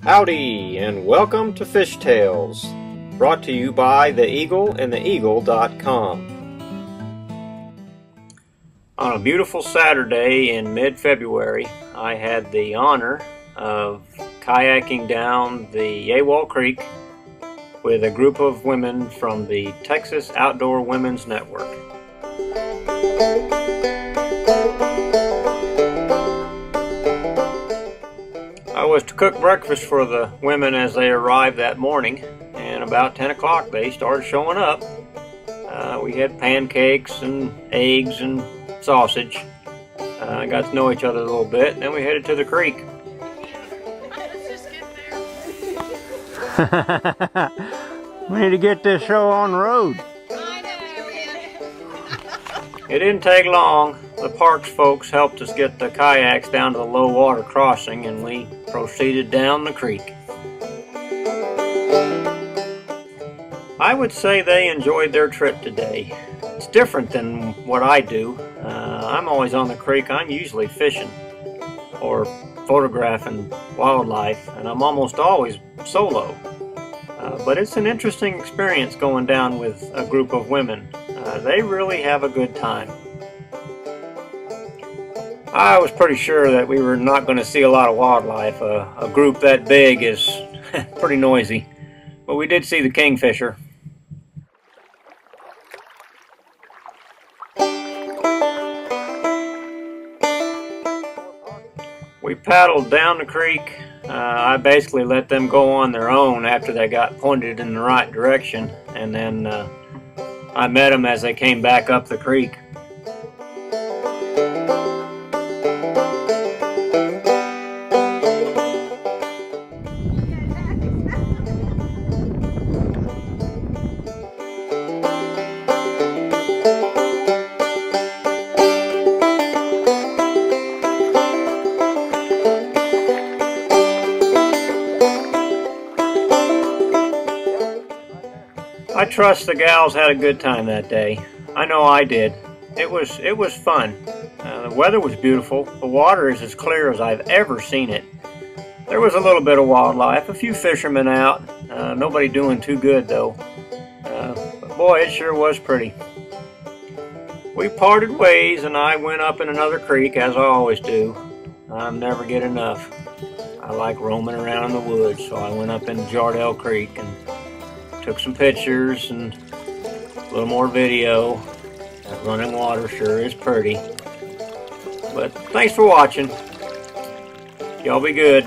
Howdy, and welcome to FishTales, brought to you by the Eagle and theeagle.com. On a beautiful Saturday in mid-February, I had the honor of kayaking down the Yawall Creek with a group of women from the Texas Outdoor Women's Network. I was to cook breakfast for the women as they arrived that morning, and about 10 o'clock they started showing up. We had pancakes and eggs and sausage. Got to know each other a little bit, and then we headed to the creek. We need to get this show on the road. It didn't take long. The parks folks helped us get the kayaks down to the low water crossing, and we proceeded down the creek. I would say they enjoyed their trip today. It's different than what I do. I'm always on the creek. I'm usually fishing or photographing wildlife, and I'm almost always solo. But it's an interesting experience going down with a group of women. They really have a good time. I was pretty sure that we were not going to see a lot of wildlife. A group that big is pretty noisy. But we did see the kingfisher. We paddled down the creek. I basically let them go on their own after they got pointed in the right direction, and then I met them as they came back up the creek. I trust the gals had a good time that day. I know I did. It was fun. The weather was beautiful. The water is as clear as I've ever seen it. There was a little bit of wildlife, a few fishermen out. Nobody doing too good though. But boy, it sure was pretty. We parted ways and I went up in another creek as I always do. I never get enough. I like roaming around in the woods, so I went up into Jardell Creek and took some pictures and a little more video. That running water sure is pretty. But thanks for watching. Y'all be good.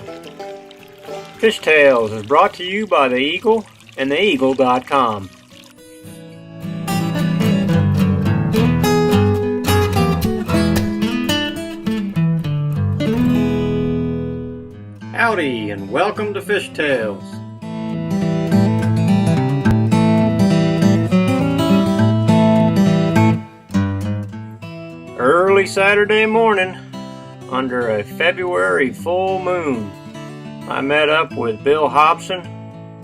FishTales is brought to you by the Eagle and theeagle.com. Howdy, and welcome to FishTales. Early Saturday morning, under a February full moon, I met up with Bill Hobson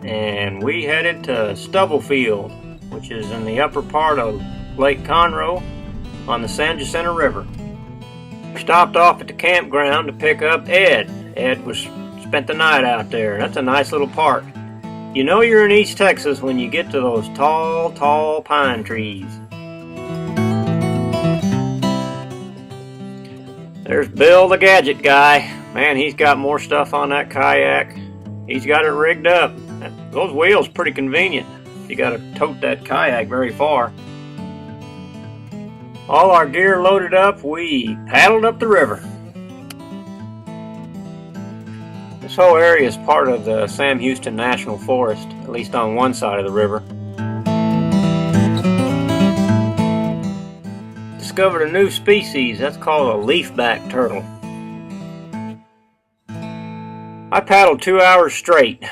and we headed to Stubblefield, which is in the upper part of Lake Conroe on the San Jacinto River. We stopped off at the campground to pick up Ed. Ed spent the night out there. That's a nice little park. You know you're in East Texas when you get to those tall, tall pine trees. There's Bill the gadget guy. Man, he's got more stuff on that kayak. He's got it rigged up. Those wheels pretty convenient. You gotta tote that kayak very far. All our gear loaded up, we paddled up the river. This whole area is part of the Sam Houston National Forest, at least on one side of the river. Discovered a new species. That's called a leafback turtle. I paddled 2 hours straight,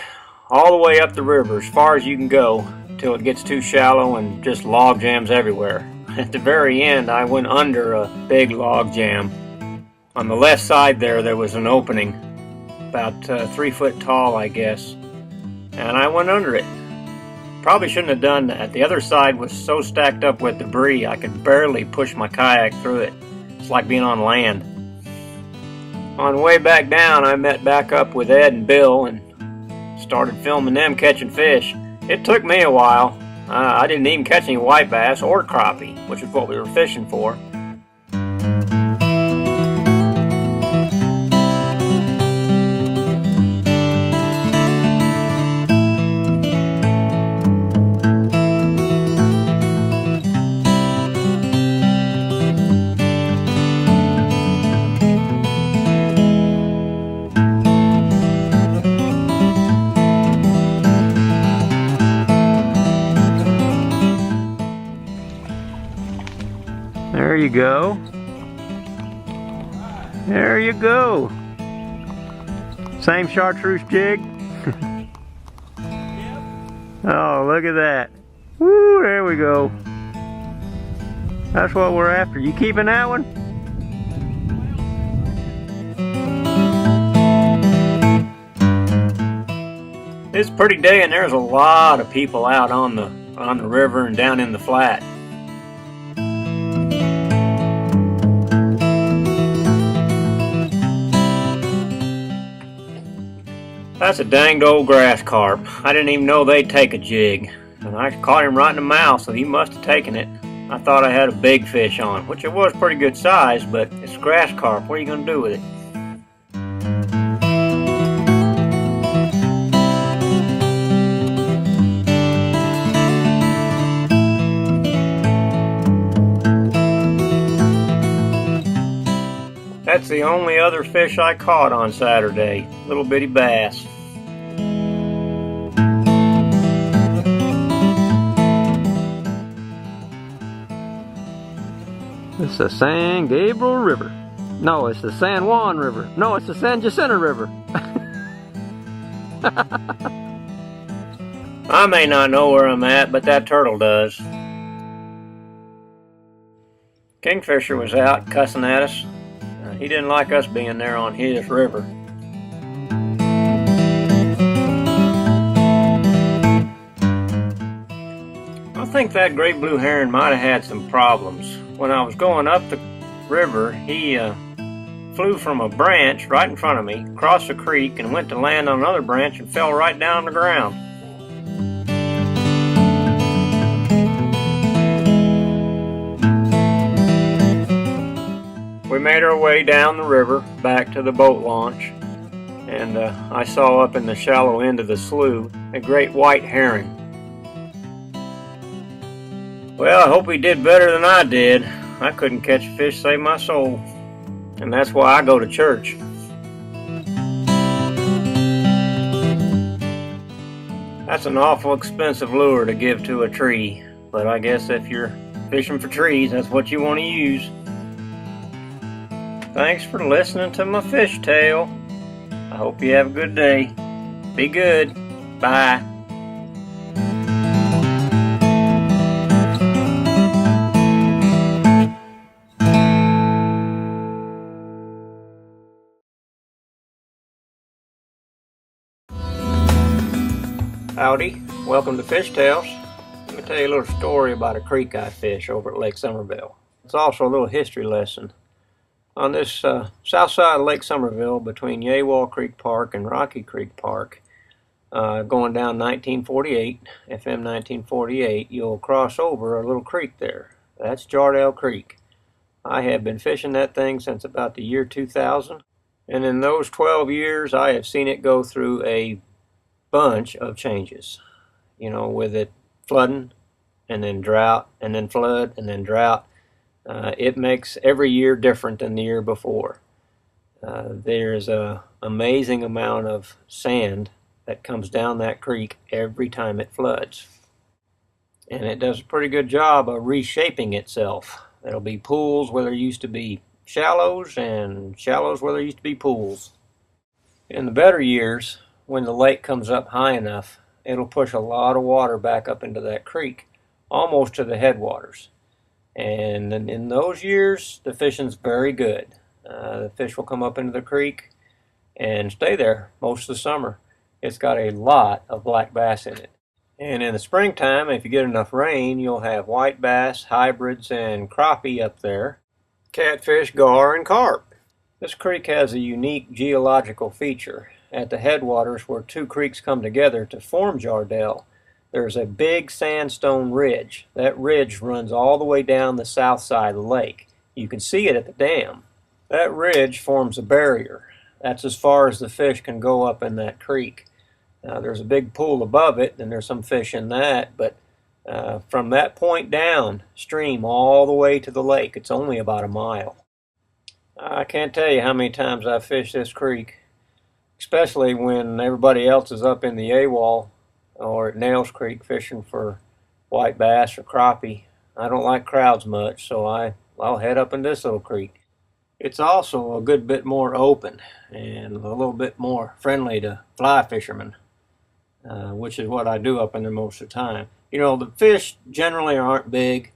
all the way up the river as far as you can go, till it gets too shallow and just log jams everywhere. At the very end, I went under a big log jam. On the left side there was an opening, about 3 foot tall, I guess, and I went under it. Probably shouldn't have done that. The other side was so stacked up with debris I could barely push my kayak through it. It's like being on land. On the way back down, I met back up with Ed and Bill, and started filming them catching fish. It took me a while. I didn't even catch any white bass or crappie, which is what we were fishing for. There you go. There you go. Same chartreuse jig. Oh, look at that. Woo, there we go. That's what we're after. You keeping that one? It's a pretty day and there's a lot of people out on the river and down in the flat. That's a danged old grass carp. I didn't even know they'd take a jig. And I caught him right in the mouth, so he must have taken it. I thought I had a big fish on, which it was pretty good size, but it's grass carp. What are you going to do with it? That's the only other fish I caught on Saturday. Little bitty bass. It's the San Gabriel River. No, it's the San Juan River. No, it's the San Jacinto River. I may not know where I'm at, but that turtle does. Kingfisher was out cussing at us. He didn't like us being there on his river. I think that great blue heron might have had some problems. When I was going up the river, he flew from a branch right in front of me, crossed a creek, and went to land on another branch and fell right down on the ground. We made our way down the river back to the boat launch, and I saw up in the shallow end of the slough a great white heron. Well, I hope he did better than I did. I couldn't catch a fish to save my soul, and that's why I go to church. That's an awful expensive lure to give to a tree, but I guess if you're fishing for trees, that's what you want to use. Thanks for listening to my fish tale. I hope you have a good day. Be good. Bye. Howdy. Welcome to FishTales. Let me tell you a little story about a creek I fish over at Lake Somerville. It's also a little history lesson. On this south side of Lake Somerville, between Yaywall Creek Park and Rocky Creek Park, going down 1948, FM 1948, you'll cross over a little creek there. That's Jardell Creek. I have been fishing that thing since about the year 2000, and in those 12 years I have seen it go through a bunch of changes. You know, with it flooding, and then drought, and then flood, and then drought. It makes every year different than the year before. There's an amazing amount of sand that comes down that creek every time it floods. And it does a pretty good job of reshaping itself. There'll be pools where there used to be shallows, and shallows where there used to be pools. In the better years, when the lake comes up high enough, it'll push a lot of water back up into that creek, almost to the headwaters. And in those years, the fishing's very good. The fish will come up into the creek and stay there most of the summer. It's got a lot of black bass in it. And in the springtime, if you get enough rain, you'll have white bass, hybrids, and crappie up there, catfish, gar, and carp. This creek has a unique geological feature. at the headwaters where two creeks come together to form Jardel, there's a big sandstone ridge. That ridge runs all the way down the south side of the lake. You can see it at the dam. That ridge forms a barrier. That's as far as the fish can go up in that creek. There's a big pool above it, and there's some fish in that, but from that point downstream all the way to the lake, it's only about a mile. I can't tell you how many times I've fished this creek, especially when everybody else is up in the A-wall or at Nails Creek fishing for white bass or crappie. I don't like crowds much, so I'll head up in this little creek. It's also a good bit more open and a little bit more friendly to fly fishermen, which is what I do up in there most of the time. You know, the fish generally aren't big,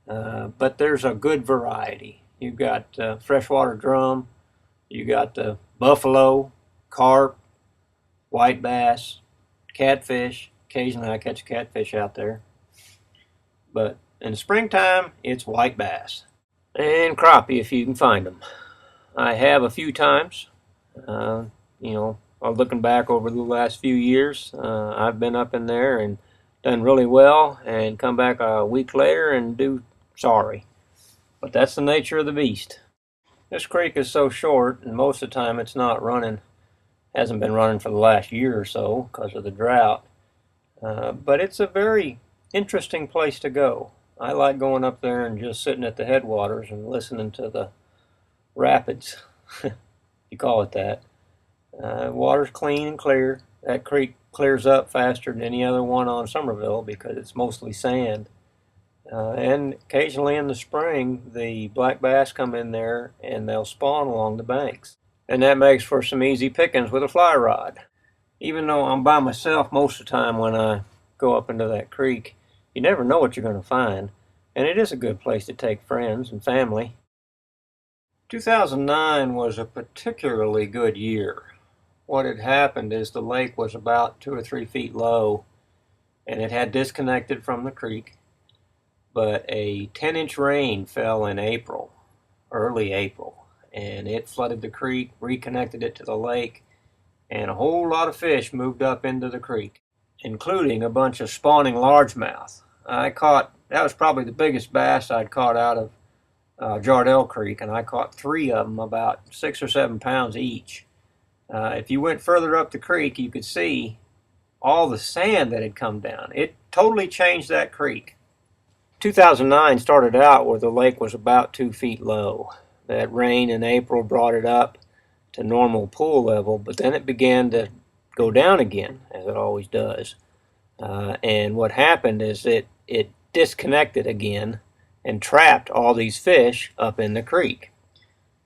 but there's a good variety. You've got freshwater drum, you got the buffalo, carp, white bass, catfish. Occasionally I catch a catfish out there. But in the springtime, it's white bass. And crappie if you can find them. I have a few times. You know, looking back over the last few years, I've been up in there and done really well and come back a week later and do sorry. But that's the nature of the beast. This creek is so short, and most of the time it's not running, hasn't been running for the last year or so because of the drought. But it's a very interesting place to go. I like going up there and just sitting at the headwaters and listening to the rapids. You call it that. Water's clean and clear. That creek clears up faster than any other one on Somerville because it's mostly sand. And occasionally in the spring, the black bass come in there and they'll spawn along the banks. And that makes for some easy pickings with a fly rod. Even though I'm by myself most of the time when I go up into that creek, you never know what you're going to find. And it is a good place to take friends and family. 2009 was a particularly good year. What had happened is the lake was about 2 or 3 feet low and it had disconnected from the creek. But a 10-inch rain fell in April, early April, and it flooded the creek, reconnected it to the lake, and a whole lot of fish moved up into the creek, including a bunch of spawning largemouth. That was probably the biggest bass I'd caught out of Jardel Creek, and I caught 3 of them, about 6 or 7 pounds each. If you went further up the creek, you could see all the sand that had come down. It totally changed that creek. 2009 started out where the lake was about 2 feet low. That rain in April brought it up to normal pool level, but then it began to go down again, as it always does. And what happened is it disconnected again and trapped all these fish up in the creek.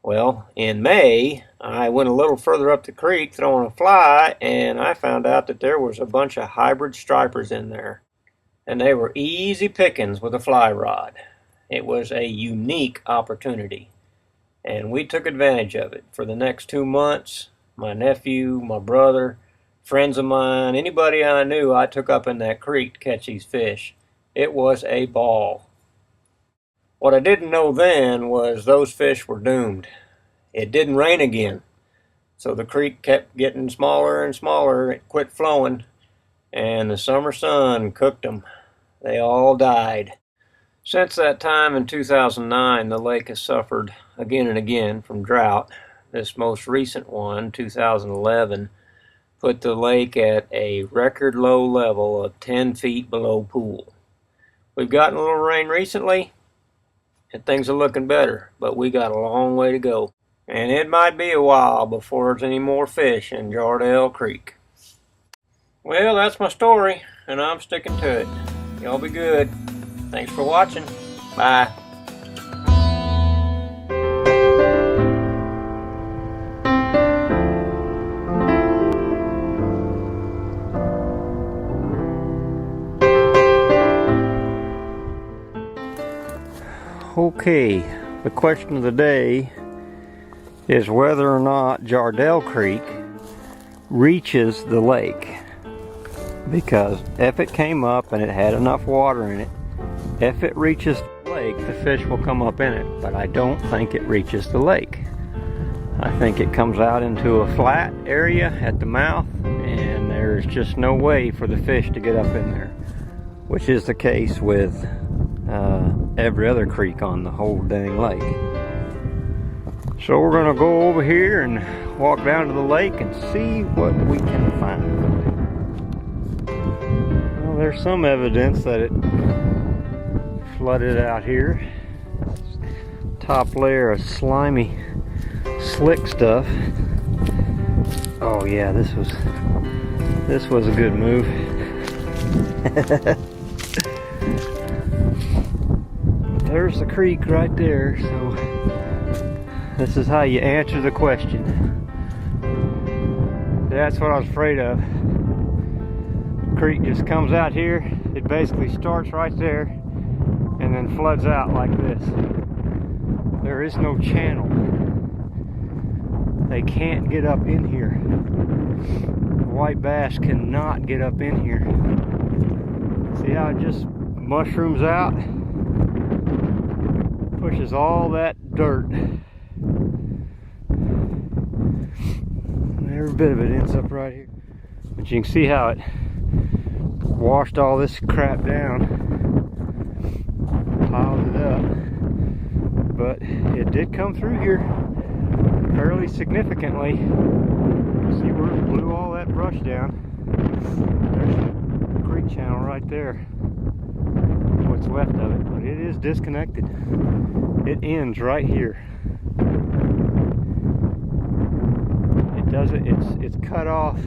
Well, in May, I went a little further up the creek throwing a fly, and I found out that there was a bunch of hybrid stripers in there. And they were easy pickings with a fly rod. It was a unique opportunity, and we took advantage of it. For the next 2 months, my nephew, my brother, friends of mine, anybody I knew, I took up in that creek to catch these fish. It was a ball. What I didn't know then was those fish were doomed. It didn't rain again, so the creek kept getting smaller and smaller. It quit flowing, and the summer sun cooked them. They all died. Since that time in 2009, the lake has suffered again and again from drought. This most recent one, 2011, put the lake at a record low level of 10 feet below pool. We've gotten a little rain recently, and things are looking better, but we got a long way to go. And it might be a while before there's any more fish in Jardel Creek. Well, that's my story, and I'm sticking to it. Y'all be good. Thanks for watching. Bye. Okay, the question of the day is whether or not Jardel Creek reaches the lake. Because if it came up and it had enough water in it, if it reaches the lake, the fish will come up in it. But I don't think it reaches the lake. I think it comes out into a flat area at the mouth, and there's just no way for the fish to get up in there, which is the case with every other creek on the whole dang lake. So we're gonna go over here and walk down to the lake and see what we can find. Well, there's some evidence that it flooded out here. Top layer of slimy, slick stuff. Oh yeah, this was a good move. There's the creek right there, so this is how you answer the question. That's what I was afraid of. The creek just comes out here, it basically starts right there and then floods out like this. There is no channel. They can't get up in here. The white bass cannot get up in here. See how it just mushrooms out? Pushes all that dirt. Every bit of it ends up right here. But you can see how it washed all this crap down, piled it up. But it did come through here fairly significantly. See where it blew all that brush down? There's the creek channel right there. What's left of it, but it is disconnected. It ends right here. It's cut off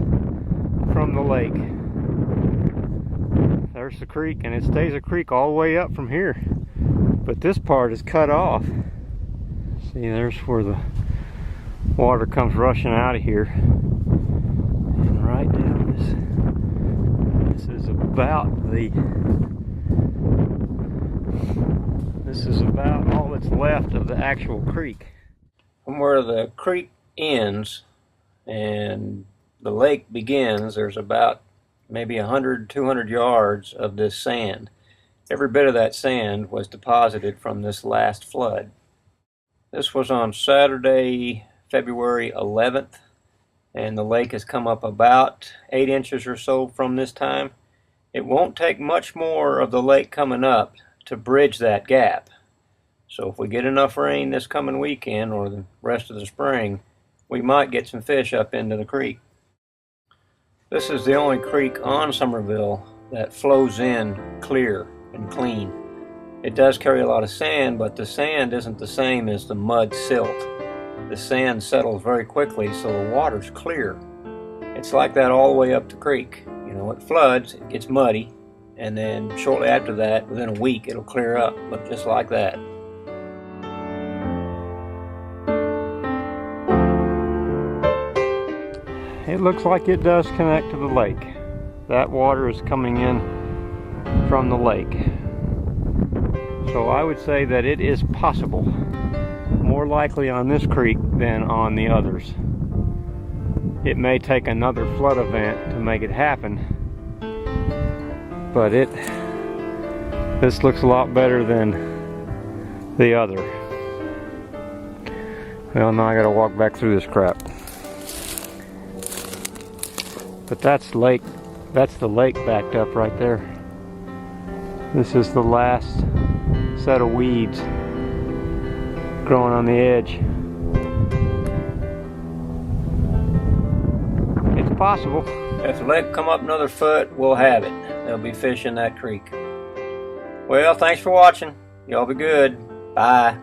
from the lake. There's the creek, and it stays a creek all the way up from here, but this part is cut off. See, there's where the water comes rushing out of here, and right down this is about all that's left of the actual creek. From where the creek ends and the lake begins, there's about maybe 100-200 yards of this sand. Every bit of that sand was deposited from this last flood. This was on Saturday, February 11th, and the lake has come up about 8 inches or so from this time. It won't take much more of the lake coming up to bridge that gap. So if we get enough rain this coming weekend or the rest of the spring, we might get some fish up into the creek. This is the only creek on Somerville that flows in clear and clean. It does carry a lot of sand, but the sand isn't the same as the mud silt. The sand settles very quickly, so the water's clear. It's like that all the way up the creek. You know, it floods, it gets muddy, and then shortly after that, within a week, it'll clear up, but just like that. It looks like it does connect to the lake. That water is coming in from the lake. So I would say that it is possible, more likely on this creek than on the others. It may take another flood event to make it happen, but this looks a lot better than the other. Well, now I gotta walk back through this crap. But that's the lake backed up right there. This is the last set of weeds growing on the edge. It's possible. If the lake come up another foot, we'll have it. There'll be fish in that creek. Well, thanks for watching. Y'all be good. Bye.